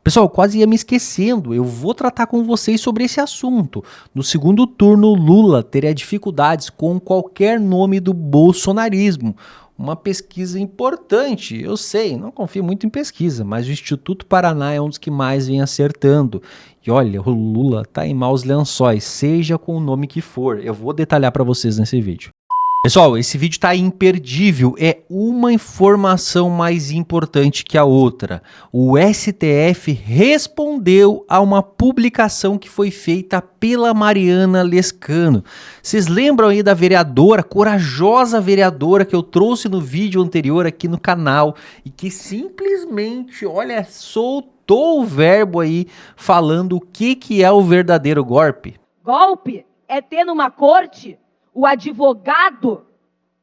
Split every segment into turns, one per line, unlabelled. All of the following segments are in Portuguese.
Pessoal, quase ia me esquecendo, eu vou tratar com vocês sobre esse assunto. No segundo turno, Lula teria dificuldades com qualquer nome do bolsonarismo. Uma pesquisa importante, eu sei, não confio muito em pesquisa, mas o Instituto Paraná é um dos que mais vem acertando. E olha, o Lula tá em maus lençóis, seja com o nome que for. Eu vou detalhar para vocês nesse vídeo. Pessoal, esse vídeo tá imperdível, é uma informação mais importante que a outra. O STF respondeu a uma publicação que foi feita pela Mariana Lescano. Vocês lembram aí da vereadora, corajosa vereadora que eu trouxe no vídeo anterior aqui no canal e que simplesmente, olha, soltou o verbo aí falando o que é o verdadeiro golpe?
Golpe é ter numa corte o advogado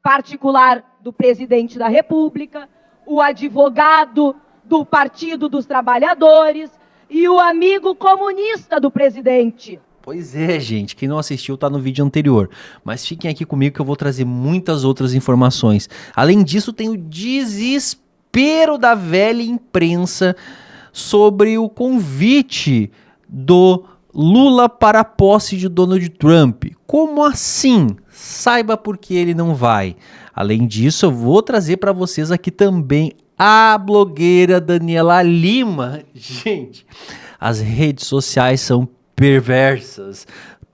particular do presidente da República, o advogado do Partido dos Trabalhadores e o amigo comunista do presidente.
Pois é, gente, quem não assistiu tá no vídeo anterior, mas fiquem aqui comigo que eu vou trazer muitas outras informações. Além disso, tem o desespero da velha imprensa sobre o convite do Lula para a posse de Donald Trump. Como assim? Saiba por que ele não vai. Além disso, eu vou trazer para vocês aqui também a blogueira Daniela Lima. Gente, as redes sociais são perversas.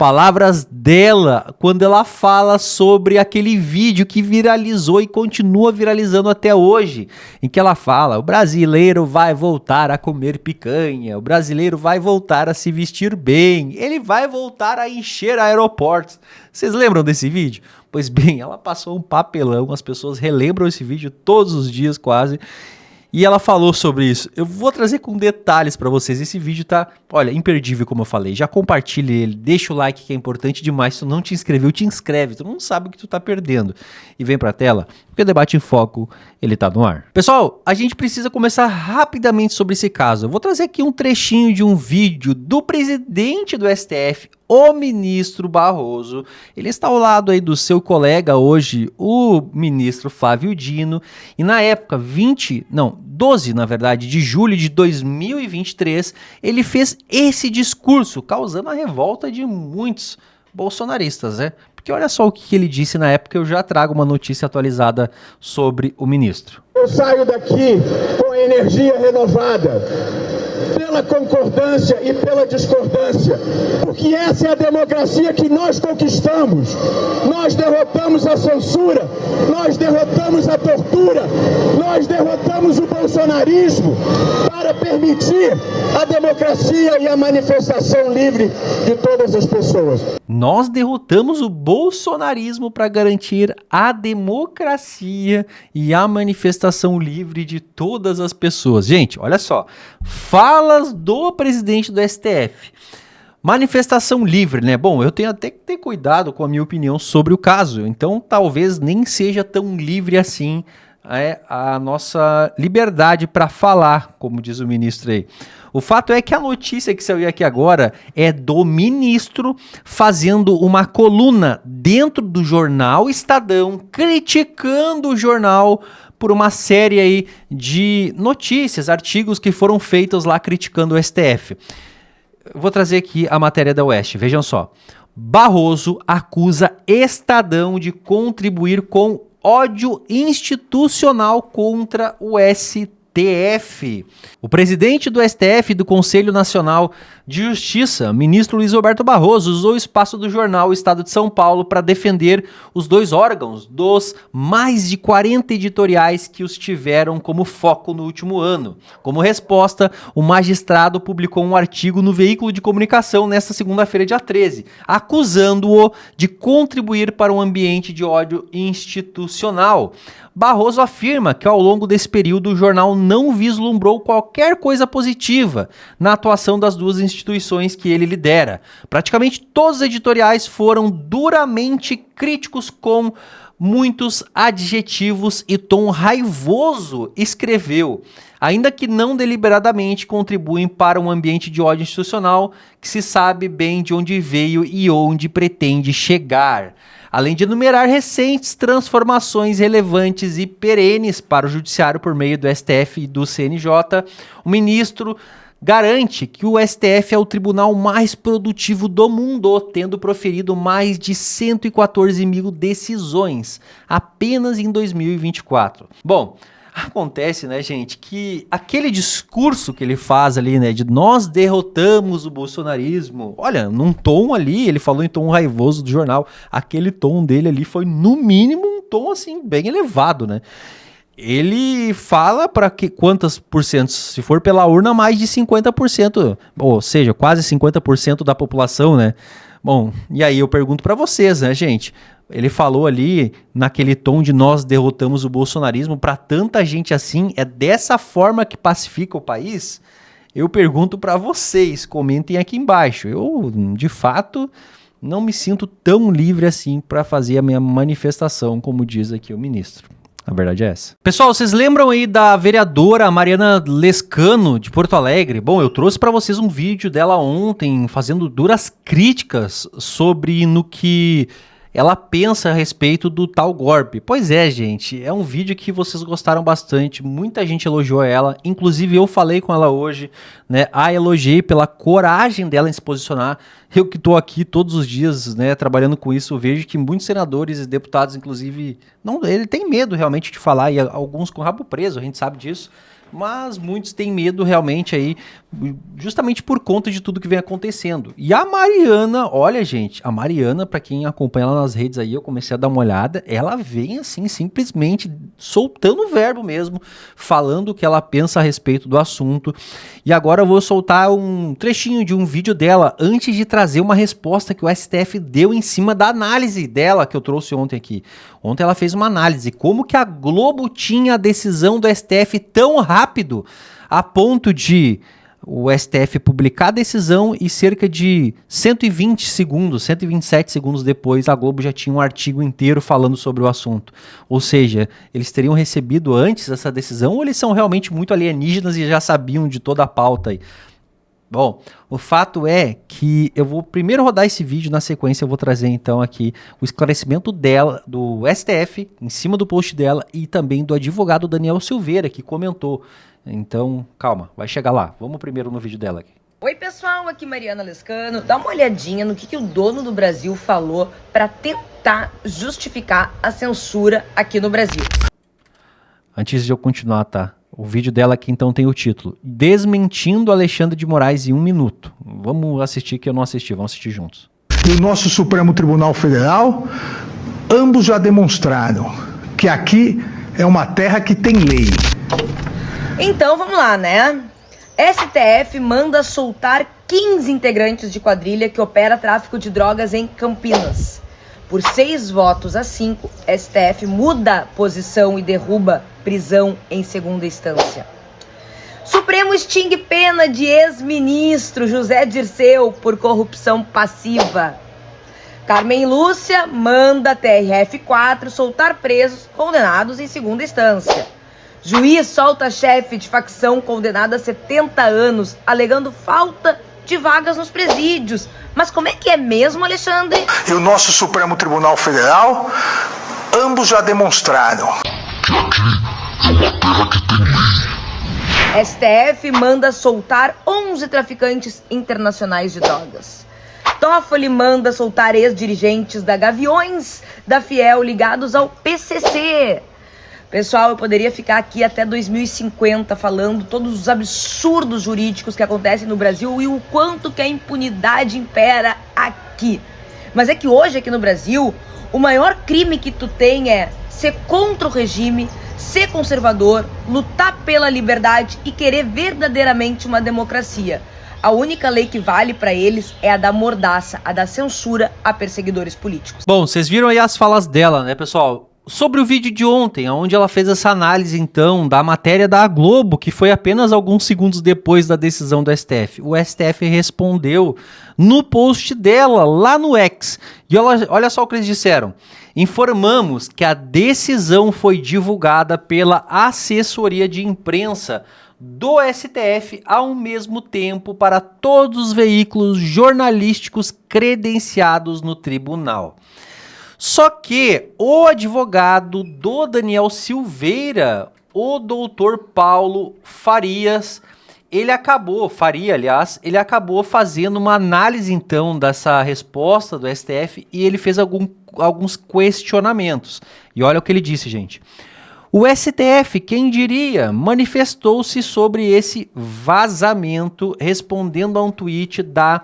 Palavras dela quando ela fala sobre aquele vídeo que viralizou e continua viralizando até hoje, em que ela fala: o brasileiro vai voltar a comer picanha, o brasileiro vai voltar a se vestir bem, ele vai voltar a encher aeroportos. Vocês lembram desse vídeo? Pois bem, ela passou um papelão, as pessoas relembram esse vídeo todos os dias quase. E ela falou sobre isso. Eu vou trazer com detalhes para vocês. Esse vídeo tá, olha, imperdível, como eu falei. Já compartilhe ele, deixa o like que é importante demais. Se tu não te inscreveu, te inscreve. Tu não sabe o que tu tá perdendo. E vem pra tela, porque o Debate em Foco, ele tá no ar. Pessoal, a gente precisa começar rapidamente sobre esse caso. Eu vou trazer aqui um trechinho de um vídeo do presidente do STF, o ministro Barroso. Ele está ao lado aí do seu colega hoje, o ministro Flávio Dino, e na época 12, na verdade, de julho de 2023, ele fez esse discurso, causando a revolta de muitos bolsonaristas, né? Porque olha só o que ele disse na época, eu já trago uma notícia atualizada sobre o ministro.
Eu saio daqui com energia renovada, pela concordância e pela discordância, porque essa é a democracia que nós conquistamos. Nós derrotamos a censura, nós derrotamos a tortura, nós derrotamos o bolsonarismo para permitir a democracia e a manifestação livre de todas as pessoas.
Nós derrotamos o bolsonarismo para garantir a democracia e a manifestação livre de todas as pessoas. Gente, olha só, falas do presidente do STF. Manifestação livre, né? Bom, eu tenho até que ter cuidado com a minha opinião sobre o caso, então talvez nem seja tão livre assim a nossa liberdade para falar, como diz o ministro aí. O fato é que a notícia que saiu aqui agora é do ministro fazendo uma coluna dentro do jornal Estadão, criticando o jornal por uma série aí de notícias, artigos que foram feitos lá criticando o STF. Vou trazer aqui a matéria da Oeste, vejam só. Barroso acusa Estadão de contribuir com ódio institucional contra o STF. O presidente do STF e do Conselho Nacional de Justiça, ministro Luiz Roberto Barroso, usou o espaço do jornal Estado de São Paulo para defender os dois órgãos dos mais de 40 editoriais que os tiveram como foco no último ano. Como resposta, o magistrado publicou um artigo no veículo de comunicação nesta segunda-feira, dia 13, acusando-o de contribuir para um ambiente de ódio institucional. Barroso afirma que ao longo desse período o jornal não vislumbrou qualquer coisa positiva na atuação das duas instituições que ele lidera. Praticamente todos os editoriais foram duramente críticos, com muitos adjetivos e tom raivoso, escreveu, ainda que não deliberadamente contribuem para um ambiente de ódio institucional que se sabe bem de onde veio e onde pretende chegar. Além de enumerar recentes transformações relevantes e perenes para o judiciário por meio do STF e do CNJ, o ministro garante que o STF é o tribunal mais produtivo do mundo, tendo proferido mais de 114 mil decisões apenas em 2024. Bom, acontece, né, gente, que aquele discurso que ele faz ali, né, de nós derrotamos o bolsonarismo, olha, num tom ali, ele falou em tom raivoso do jornal, aquele tom dele ali foi, no mínimo, um tom, assim, bem elevado, né? Ele fala para que quantas por cento, se for pela urna, mais de 50%, ou seja, quase 50% da população, né? Bom, e aí eu pergunto para vocês, né, gente? Ele falou ali naquele tom de nós derrotamos o bolsonarismo, para tanta gente assim, é dessa forma que pacifica o país? Eu pergunto para vocês, comentem aqui embaixo. Eu, de fato, não me sinto tão livre assim para fazer a minha manifestação, como diz aqui o ministro. A verdade é essa. Pessoal, vocês lembram aí da vereadora Mariana Lescano, de Porto Alegre? Bom, eu trouxe para vocês um vídeo dela ontem, fazendo duras críticas sobre no que ela pensa a respeito do tal golpe. Pois é, gente, é um vídeo que vocês gostaram bastante, muita gente elogiou ela, inclusive eu falei com ela hoje, né, a elogiei pela coragem dela em se posicionar. Eu que estou aqui todos os dias, né, trabalhando com isso, vejo que muitos senadores e deputados, inclusive, ele tem medo realmente de falar, e alguns com o rabo preso, a gente sabe disso, mas muitos têm medo realmente aí, justamente por conta de tudo que vem acontecendo. E a Mariana, olha, gente, a Mariana, para quem acompanha ela nas redes aí, eu comecei a dar uma olhada, ela vem assim, simplesmente soltando o verbo mesmo, falando o que ela pensa a respeito do assunto. E agora eu vou soltar um trechinho de um vídeo dela, antes de trazer uma resposta que o STF deu em cima da análise dela, que eu trouxe ontem aqui. Ontem ela fez uma análise, como que a Globo tinha a decisão do STF tão rápido, a ponto de o STF publicar a decisão e cerca de 120 segundos, 127 segundos depois, a Globo já tinha um artigo inteiro falando sobre o assunto. Ou seja, eles teriam recebido antes essa decisão, ou eles são realmente muito alienígenas e já sabiam de toda a pauta aí? Bom, o fato é que eu vou primeiro rodar esse vídeo, na sequência eu vou trazer então aqui o esclarecimento dela, do STF, em cima do post dela, e também do advogado Daniel Silveira, que comentou. Então, calma, vai chegar lá. Vamos primeiro no vídeo dela aqui.
Oi pessoal, aqui Mariana Lescano. Dá uma olhadinha no que o dono do Brasil falou para tentar justificar a censura aqui no Brasil.
Antes de eu continuar, tá? O vídeo dela aqui então tem o título Desmentindo Alexandre de Moraes em 1 minuto. Vamos assistir, que eu não assisti, vamos assistir juntos.
E o nosso Supremo Tribunal Federal, ambos já demonstraram que aqui é uma terra que tem lei.
Então vamos lá, né? STF manda soltar 15 integrantes de quadrilha que opera tráfico de drogas em Campinas. Por 6 votos a 5, STF muda posição e derruba prisão em segunda instância. Supremo extingue pena de ex-ministro José Dirceu por corrupção passiva. Carmen Lúcia manda TRF4 soltar presos condenados em segunda instância. Juiz solta chefe de facção condenado a 70 anos, alegando falta de vagas nos presídios. Mas como é que é mesmo, Alexandre?
E o nosso Supremo Tribunal Federal, ambos já demonstraram que aqui é uma terra que tem lei.
STF manda soltar 11 traficantes internacionais de drogas. Toffoli manda soltar ex-dirigentes da Gaviões da Fiel ligados ao PCC. Pessoal, eu poderia ficar aqui até 2050 falando todos os absurdos jurídicos que acontecem no Brasil e o quanto que a impunidade impera aqui. Mas é que hoje aqui no Brasil, o maior crime que tu tem é ser contra o regime, ser conservador, lutar pela liberdade e querer verdadeiramente uma democracia. A única lei que vale para eles é a da mordaça, a da censura a perseguidores políticos.
Bom, vocês viram aí as falas dela, né, pessoal? Sobre o vídeo de ontem, onde ela fez essa análise, então, da matéria da Globo, que foi apenas alguns segundos depois da decisão do STF. O STF respondeu no post dela, lá no X. E olha só o que eles disseram. Informamos que a decisão foi divulgada pela assessoria de imprensa do STF ao mesmo tempo para todos os veículos jornalísticos credenciados no tribunal. Só que o advogado do Daniel Silveira, o doutor Paulo Farias, Faria, aliás, ele acabou fazendo uma análise, então, dessa resposta do STF e ele fez alguns questionamentos. E olha o que ele disse, gente. O STF, quem diria, manifestou-se sobre esse vazamento, respondendo a um tweet da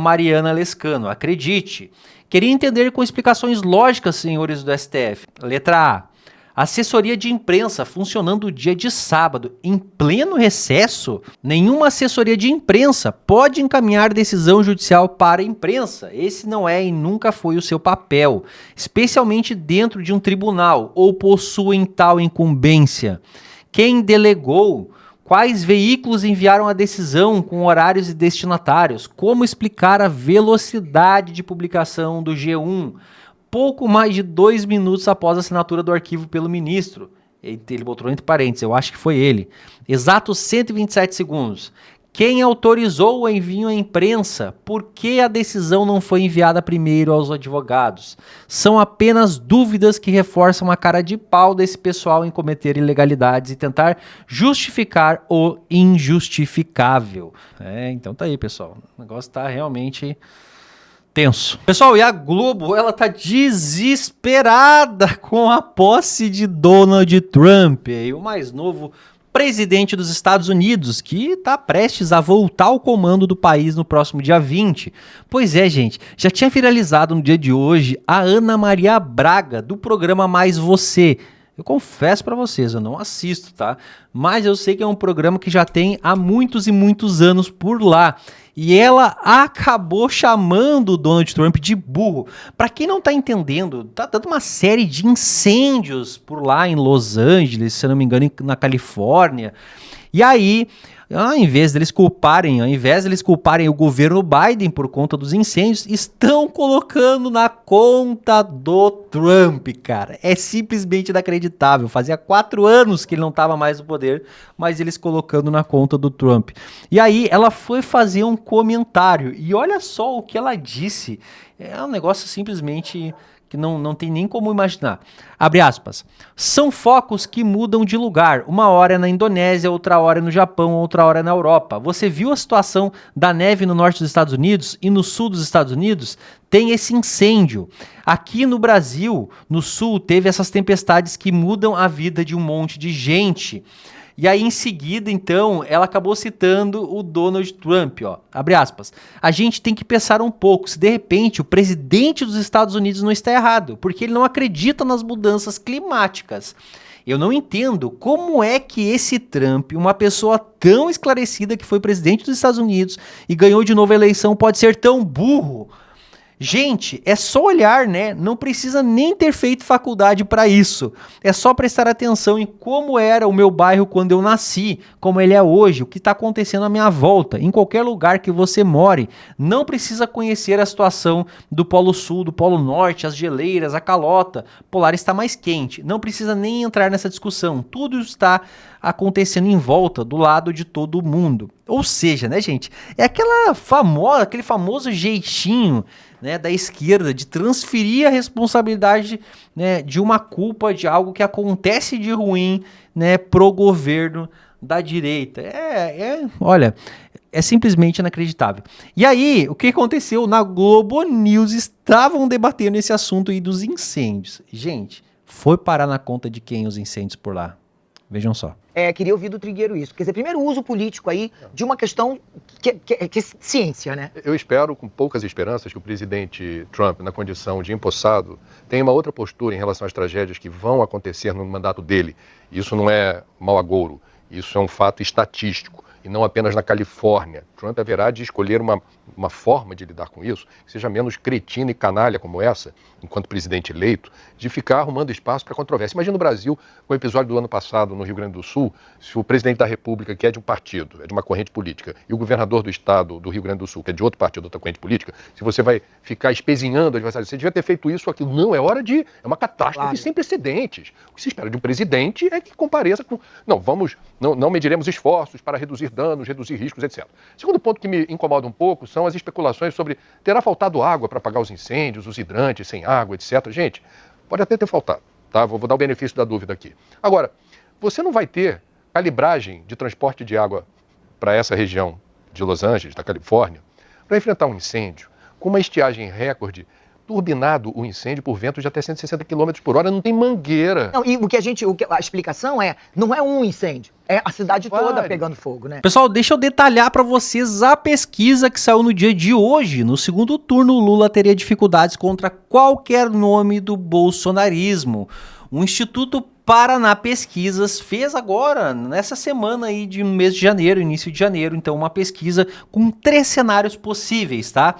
Mariana Lescano. Acredite. Queria entender com explicações lógicas, senhores do STF. Letra A. Assessoria de imprensa funcionando dia de sábado, em pleno recesso? Nenhuma assessoria de imprensa pode encaminhar decisão judicial para a imprensa. Esse não é e nunca foi o seu papel, especialmente dentro de um tribunal, ou possuem tal incumbência. Quem delegou? Quais veículos enviaram a decisão com horários e destinatários? Como explicar a velocidade de publicação do G1? Pouco mais de 2 minutos após a assinatura do arquivo pelo ministro. Ele botou entre parênteses, eu acho que foi ele. Exatos 127 segundos. Quem autorizou o envio à imprensa? Por que a decisão não foi enviada primeiro aos advogados? São apenas dúvidas que reforçam a cara de pau desse pessoal em cometer ilegalidades e tentar justificar o injustificável. Então tá aí, pessoal. O negócio tá realmente tenso. Pessoal, e a Globo, ela tá desesperada com a posse de Donald Trump, o mais novo presidente dos Estados Unidos, que está prestes a voltar ao comando do país no próximo dia 20. Pois é, gente, já tinha viralizado no dia de hoje a Ana Maria Braga, do programa Mais Você. Eu confesso pra vocês, eu não assisto, tá? Mas eu sei que é um programa que já tem há muitos e muitos anos por lá. E ela acabou chamando o Donald Trump de burro. Pra quem não tá entendendo, tá dando uma série de incêndios por lá em Los Angeles, se eu não me engano, na Califórnia. E aí, ao invés deles culparem o governo Biden por conta dos incêndios, estão colocando na conta do Trump, cara. É simplesmente inacreditável. Fazia 4 anos que ele não estava mais no poder, mas eles colocando na conta do Trump. E aí ela foi fazer um comentário e olha só o que ela disse. É um negócio simplesmente que não tem nem como imaginar. Abre aspas. São focos que mudam de lugar. Uma hora é na Indonésia, outra hora é no Japão, outra hora é na Europa. Você viu a situação da neve no norte dos Estados Unidos e no sul dos Estados Unidos? Tem esse incêndio. Aqui no Brasil, no sul, teve essas tempestades que mudam a vida de um monte de gente. E aí, em seguida, então, ela acabou citando o Donald Trump, ó. Abre aspas. A gente tem que pensar um pouco se, de repente, o presidente dos Estados Unidos não está errado, porque ele não acredita nas mudanças climáticas. Eu não entendo como é que esse Trump, uma pessoa tão esclarecida que foi presidente dos Estados Unidos e ganhou de novo a eleição, pode ser tão burro. Gente, é só olhar, né? Não precisa nem ter feito faculdade para isso. É só prestar atenção em como era o meu bairro quando eu nasci, como ele é hoje, o que está acontecendo à minha volta, em qualquer lugar que você more. Não precisa conhecer a situação do Polo Sul, do Polo Norte, as geleiras, a calota. Polar está mais quente. Não precisa nem entrar nessa discussão. Tudo está acontecendo em volta, do lado de todo mundo. Ou seja, né, gente? É aquele famoso jeitinho, né, da esquerda de transferir a responsabilidade, né, de uma culpa de algo que acontece de ruim, né, pro governo da direita. Olha, é simplesmente inacreditável. E aí, o que aconteceu? Na Globo News estavam debatendo esse assunto aí dos incêndios. Gente, foi parar na conta de quem os incêndios por lá? Vejam só.
Queria ouvir do Trigueiro isso. Quer dizer, primeiro uso político aí de uma questão que é ciência, né?
Eu espero, com poucas esperanças, que o presidente Trump, na condição de empossado, tenha uma outra postura em relação às tragédias que vão acontecer no mandato dele. Isso não é mau agouro, isso é um fato estatístico. E não apenas na Califórnia. Trump haverá de escolher uma forma de lidar com isso que seja menos cretina e canalha como essa, enquanto presidente eleito, de ficar arrumando espaço para controvérsia. Imagina no Brasil, com o episódio do ano passado no Rio Grande do Sul, se o presidente da República, que é de um partido, é de uma corrente política, e o governador do estado do Rio Grande do Sul, que é de outro partido, outra corrente política, se você vai ficar espezinhando o adversário, você devia ter feito isso ou aquilo. Não, é uma catástrofe sem precedentes. O que se espera de um presidente é que compareça com... Não mediremos esforços para reduzir danos, reduzir riscos, etc. Segundo ponto que me incomoda um pouco são as especulações sobre terá faltado água para apagar os incêndios, os hidrantes sem água, etc. Gente, pode até ter faltado, tá? Vou dar o benefício da dúvida aqui. Agora, você não vai ter calibragem de transporte de água para essa região de Los Angeles, da Califórnia, para enfrentar um incêndio com uma estiagem recorde, turbinado o incêndio por ventos de até 160 km por hora, não tem mangueira.
Não, e a explicação não é um incêndio, é a cidade toda pegando fogo, né?
Pessoal, deixa eu detalhar para vocês a pesquisa que saiu no dia de hoje. No segundo turno, o Lula teria dificuldades contra qualquer nome do bolsonarismo. O Instituto Paraná Pesquisas fez agora, nessa semana aí de mês de janeiro, início de janeiro, então uma pesquisa com 3 cenários possíveis, tá?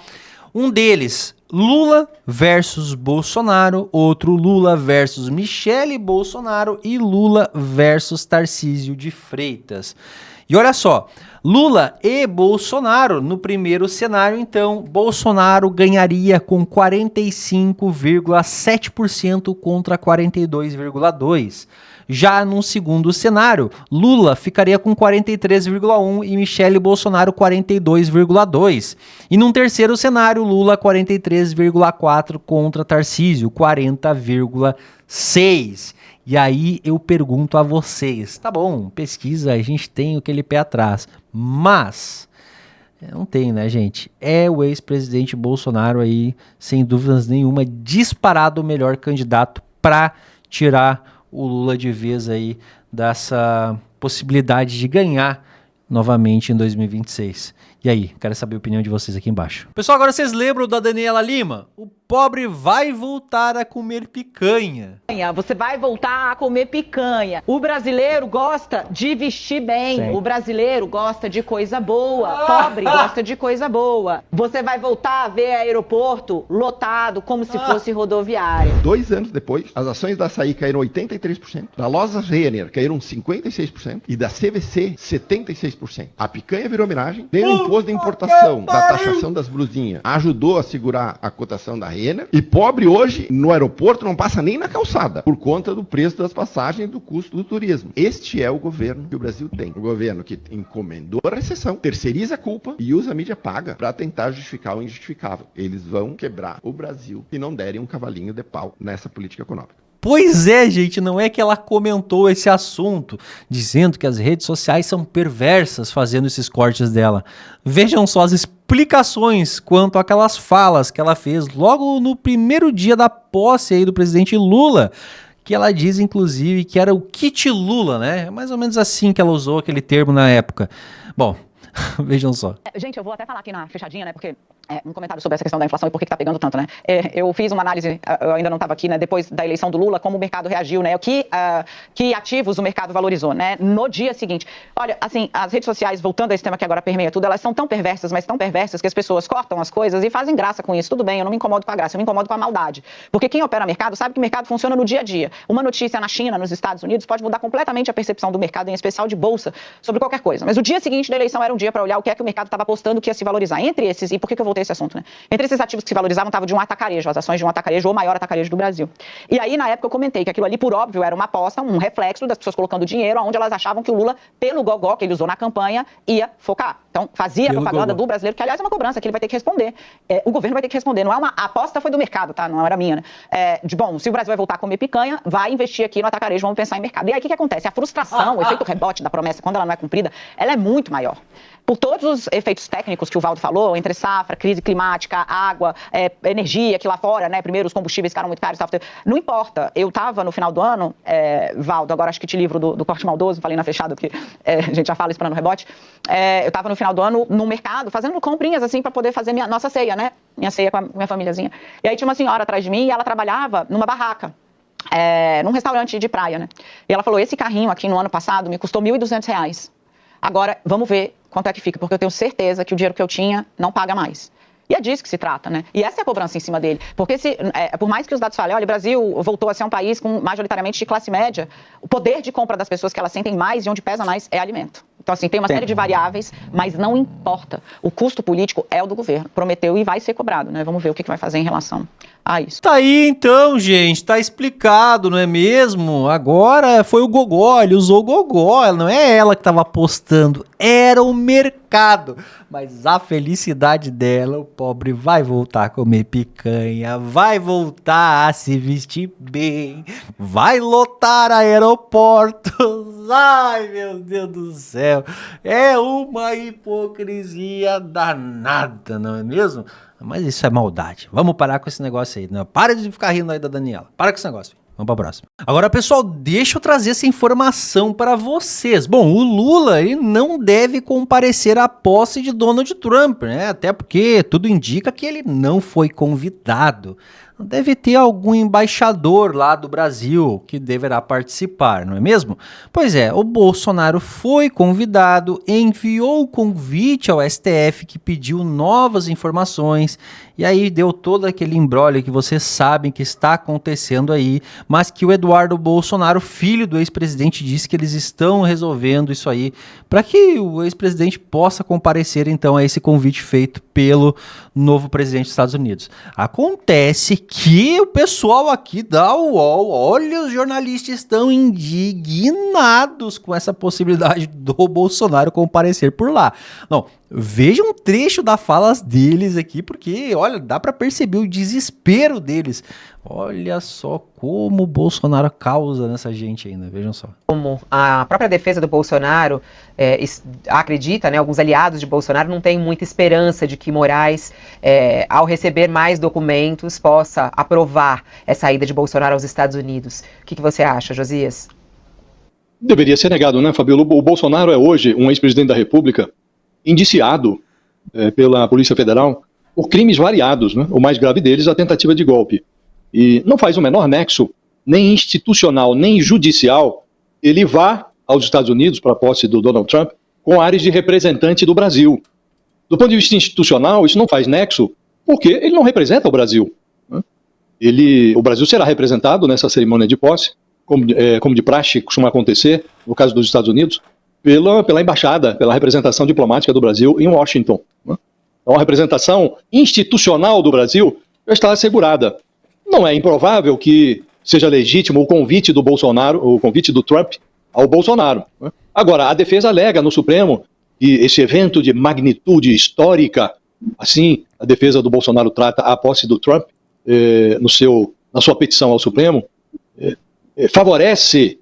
Um deles, Lula versus Bolsonaro, outro Lula versus Michele Bolsonaro e Lula versus Tarcísio de Freitas. E olha só, Lula e Bolsonaro, no primeiro cenário, então, Bolsonaro ganharia com 45,7% contra 42,2%. Já no segundo cenário, Lula ficaria com 43,1% e Michele Bolsonaro 42,2%. E num terceiro cenário, Lula 43,4% contra Tarcísio 40,6%. E aí eu pergunto a vocês, tá bom, pesquisa, a gente tem aquele pé atrás, mas não tem, né, gente? É o ex-presidente Bolsonaro aí, sem dúvidas nenhuma, disparado o melhor candidato para tirar o Lula de vez aí dessa possibilidade de ganhar novamente em 2026. E aí, quero saber a opinião de vocês aqui embaixo. Pessoal, agora vocês lembram da Daniela Lima? O pobre vai voltar a comer picanha.
Você vai voltar a comer picanha. O brasileiro gosta de vestir bem. Sim. O brasileiro gosta de coisa boa. Pobre gosta de coisa boa. Você vai voltar a ver aeroporto lotado como se fosse rodoviária.
2 anos depois, as ações da Açaí caíram 83%, da Lojas Renner caíram 56% e da CVC 76%. A picanha virou homenagem, veio o imposto da importação, da taxação das blusinhas, ajudou a segurar a cotação da Renner, e pobre hoje no aeroporto não passa nem na calçada por conta do preço das passagens e do custo do turismo. Este é o governo que o Brasil tem. O governo que encomendou a recessão, terceiriza a culpa e usa a mídia paga para tentar justificar o injustificável. Eles vão quebrar o Brasil se não derem um cavalinho de pau nessa política econômica.
Pois é, gente, não é que ela comentou esse assunto, dizendo que as redes sociais são perversas fazendo esses cortes dela. Vejam só as explicações quanto àquelas falas que ela fez logo no primeiro dia da posse aí do presidente Lula, que ela diz, inclusive, que era o kit Lula, né? É mais ou menos assim que ela usou aquele termo na época. Bom, vejam só.
Gente, eu vou até falar aqui na fechadinha, né, porque um comentário sobre essa questão da inflação e por que tá pegando tanto, né? Eu fiz uma análise, eu ainda não estava aqui, né, depois da eleição do Lula, como o mercado reagiu, né? Que ativos o mercado valorizou, né? No dia seguinte. Olha, assim, as redes sociais, voltando a esse tema que agora permeia tudo, elas são tão perversas, mas tão perversas que as pessoas cortam as coisas e fazem graça com isso. Tudo bem, eu não me incomodo com a graça, eu me incomodo com a maldade. Porque quem opera mercado sabe que o mercado funciona no dia a dia. Uma notícia na China, nos Estados Unidos, pode mudar completamente a percepção do mercado, em especial de bolsa, sobre qualquer coisa. Mas o dia seguinte da eleição era um dia para olhar o que é que o mercado estava apostando que ia se valorizar. Entre esses, e por que eu voltei a esse assunto, né? Entre esses ativos que se valorizavam estava de um atacarejo, as ações de um atacarejo ou maior atacarejo do Brasil. E aí, na época, eu comentei que aquilo ali, por óbvio, era uma aposta, um reflexo das pessoas colocando dinheiro, onde elas achavam que o Lula, pelo gogó que ele usou na campanha, ia focar. Então, fazia a propaganda do brasileiro, que, aliás, é uma cobrança que ele vai ter que responder. O governo vai ter que responder. Não é uma aposta, foi do mercado, tá? Não era minha, né? Bom, se o Brasil vai voltar a comer picanha, vai investir aqui no atacarejo, vamos pensar em mercado. E aí, o que acontece? A frustração, o efeito rebote da promessa, quando ela não é cumprida, ela é muito maior. Por todos os efeitos técnicos que o Valdo falou, entre safra, crise climática, água, energia, que lá fora, né, primeiro os combustíveis ficaram muito caros, não importa. Eu estava no final do ano, Valdo, agora acho que te livro do corte maldoso, falei na fechada, porque a gente já fala esperando o rebote, eu estava no final do ano no mercado, fazendo comprinhas, assim, para poder fazer nossa ceia, né, minha ceia com a minha famíliazinha. E aí tinha uma senhora atrás de mim e ela trabalhava numa barraca. Num restaurante de praia, né? E ela falou, esse carrinho aqui no ano passado me custou R$1.200. Agora, vamos ver quanto é que fica, porque eu tenho certeza que o dinheiro que eu tinha não paga mais. E é disso que se trata, né? E essa é a cobrança em cima dele. Porque por mais que os dados falem, olha, o Brasil voltou a ser um país com majoritariamente de classe média, o poder de compra das pessoas que elas sentem mais e onde pesa mais é alimento. Então, assim, tem uma série de variáveis, mas não importa. O custo político é o do governo. Prometeu e vai ser cobrado, né? Vamos ver o que vai fazer em relação a isso.
Tá aí, então, gente. Tá explicado, não é mesmo? Agora foi o gogó, ele usou o gogó. Não é ela que tava apostando, era o mercado machucado, mas a felicidade dela, o pobre vai voltar a comer picanha, vai voltar a se vestir bem, vai lotar aeroportos. Ai, meu Deus do céu, é uma hipocrisia danada, não é mesmo? Mas isso é maldade. Vamos parar com esse negócio aí. Não, para de ficar rindo aí da Daniela. Para com esse negócio. Vamos para a próxima. Agora, pessoal, deixa eu trazer essa informação para vocês. Bom, o Lula ele não deve comparecer à posse de Donald Trump, né? Até porque tudo indica que ele não foi convidado. Deve ter algum embaixador lá do Brasil que deverá participar, não é mesmo? Pois é, o Bolsonaro foi convidado, enviou o convite ao STF que pediu novas informações e aí deu todo aquele imbróglio que vocês sabem que está acontecendo aí, mas que o Eduardo Bolsonaro, filho do ex-presidente, disse que eles estão resolvendo isso aí para que o ex-presidente possa comparecer então a esse convite feito pelo novo presidente dos Estados Unidos. Acontece que o pessoal aqui da UOL, olha, os jornalistas estão indignados com essa possibilidade do Bolsonaro comparecer por lá. Não, veja um trecho da falas deles aqui, porque, olha, dá para perceber o desespero deles. Olha só como o Bolsonaro causa nessa gente ainda, vejam só.
Como a própria defesa do Bolsonaro acredita, né, alguns aliados de Bolsonaro não têm muita esperança de que Moraes, ao receber mais documentos, possa aprovar essa ida de Bolsonaro aos Estados Unidos. O que você acha, Josias?
Deveria ser negado, né, Fabiola? O Bolsonaro é hoje um ex-presidente da República indiciado pela Polícia Federal por crimes variados, né? O mais grave deles, a tentativa de golpe. E não faz o menor nexo, nem institucional, nem judicial, ele vá aos Estados Unidos para a posse do Donald Trump com ares de representante do Brasil. Do ponto de vista institucional, isso não faz nexo, porque ele não representa o Brasil, né? O Brasil será representado nessa cerimônia de posse, como de praxe costuma acontecer, no caso dos Estados Unidos, pela embaixada, pela representação diplomática do Brasil em Washington, né? Então a representação institucional do Brasil já está assegurada. Não é improvável que seja legítimo o convite do Bolsonaro, o convite do Trump ao Bolsonaro, né? Agora, a defesa alega no Supremo que esse evento de magnitude histórica, assim, a defesa do Bolsonaro trata a posse do Trump na sua petição ao Supremo, favorece,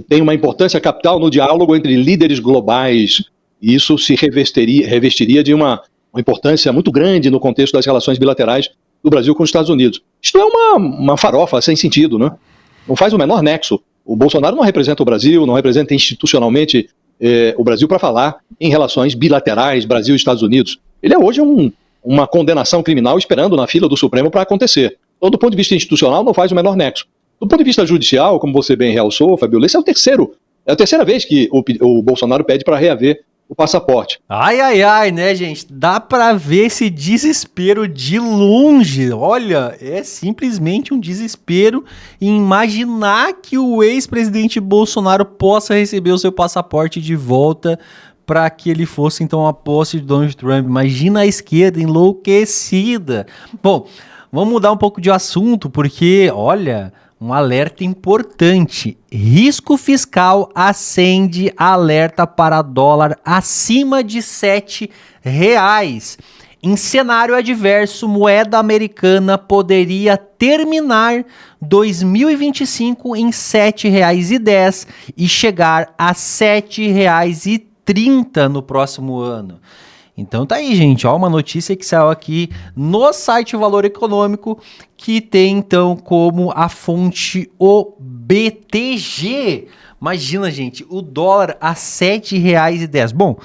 tem uma importância capital no diálogo entre líderes globais, e isso se revestiria de uma importância muito grande no contexto das relações bilaterais do Brasil com os Estados Unidos. Isto é uma farofa sem sentido, né? Não faz o menor nexo. O Bolsonaro não representa o Brasil, não representa institucionalmente o Brasil para falar em relações bilaterais Brasil e Estados Unidos. Ele é hoje uma condenação criminal esperando na fila do Supremo para acontecer. Então, do ponto de vista institucional, não faz o menor nexo. Do ponto de vista judicial, como você bem realçou, Fabiola, esse é a terceira vez que o Bolsonaro pede para reaver o passaporte.
Ai, né, gente? Dá pra ver esse desespero de longe. Olha, é simplesmente um desespero em imaginar que o ex-presidente Bolsonaro possa receber o seu passaporte de volta para que ele fosse, então, a posse de Donald Trump. Imagina a esquerda enlouquecida. Bom, vamos mudar um pouco de assunto, porque, olha, um alerta importante. Risco fiscal acende alerta para dólar acima de R$7. Em cenário adverso, moeda americana poderia terminar 2025 em R$ 7,10 e chegar a R$ 7,30 no próximo ano. Então tá aí, gente, ó, uma notícia que saiu aqui no site Valor Econômico, que tem então como a fonte o BTG. Imagina, gente, o dólar a R$ 7,10. Bom,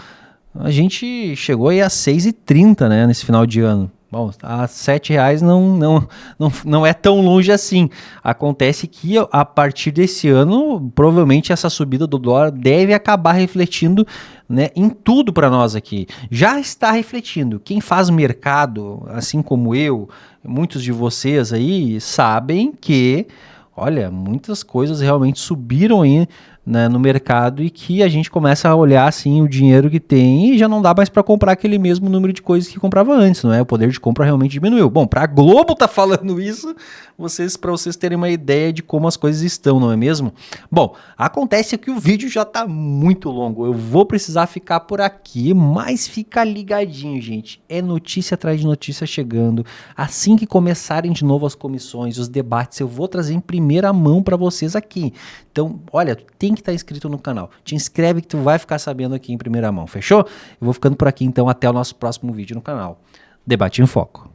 a gente chegou aí a R$ 6,30, né, nesse final de ano. Bom, a R$ 7,00 não é tão longe assim. Acontece que a partir desse ano, provavelmente essa subida do dólar deve acabar refletindo, né, em tudo para nós aqui. Já está refletindo. Quem faz mercado, assim como eu, muitos de vocês aí, sabem que, olha, muitas coisas realmente subiram aí né, no mercado, e que a gente começa a olhar assim o dinheiro que tem e já não dá mais para comprar aquele mesmo número de coisas que comprava antes, não é? O poder de compra realmente diminuiu. Bom, para a Globo tá falando isso, para vocês terem uma ideia de como as coisas estão, não é mesmo? Bom, acontece que o vídeo já tá muito longo, eu vou precisar ficar por aqui, mas fica ligadinho, gente, é notícia atrás de notícia chegando. Assim que começarem de novo as comissões, os debates, eu vou trazer em primeira mão para vocês aqui. Então, olha, tem que estar inscrito no canal, te inscreve que tu vai ficar sabendo aqui em primeira mão, fechou? Eu vou ficando por aqui então, até o nosso próximo vídeo no canal. Debate em Foco.